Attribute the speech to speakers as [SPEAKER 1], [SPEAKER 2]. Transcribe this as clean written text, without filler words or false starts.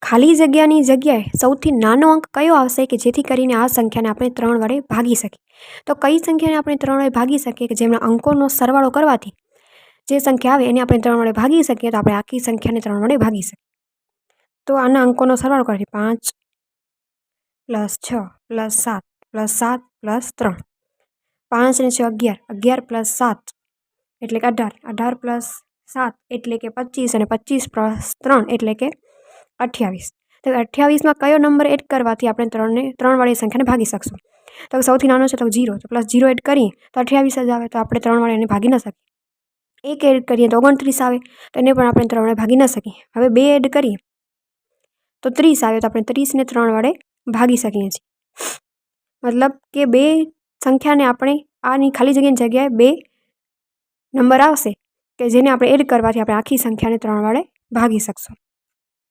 [SPEAKER 1] ખાલી જગ્યાની જગ્યાએ સૌથી નાનો અંક કયો આવશે કે જેથી કરીને આ સંખ્યાને આપણે 3 વડે ભાગી શકીએ? તો કઈ સંખ્યાને આપણે 3 વડે ભાગી શકીએ કે જેમના અંકોનો સરવાળો કરવાથી જે સંખ્યા આવે એને આપણે 3 વડે ભાગી શકીએ તો આપણે આખી સંખ્યાને 3 વડે ભાગી શકીએ. તો આના અંકોનો સરવાળો કરવાથી 5 + 6 + 7 + 7 + 3. 5 ને 6 11, 11 + 7 એટલે કે 18, 18 + 7 એટલે કે 25 અને 25 + 3 એટલે કે 28. તો 28માં કયો નંબર એડ કરવાથી આપણે 3 વાળી સંખ્યાને ભાગી શકશું? તો સૌથી નાનો છે તો 0, તો +0 એડ કરીએ તો 28 જ આવે, તો આપણે 3 વડે એને ભાગી ન શકીએ. 1 એડ કરીએ તો 29 આવે, તો એને પણ આપણે 3 વડે ભાગી ન શકીએ. હવે 2 એડ કરીએ તો 30 આવે, તો આપણે 30ને 3 વડે ભાગી શકીએ છીએ. મતલબ કે 2 સંખ્યાને આપણે આની ખાલી જગ્યાએ 2 નંબર આવશે કે જેને આપણે એડ કરવાથી આપણે આખી સંખ્યાને 3 વડે ભાગી શકશું.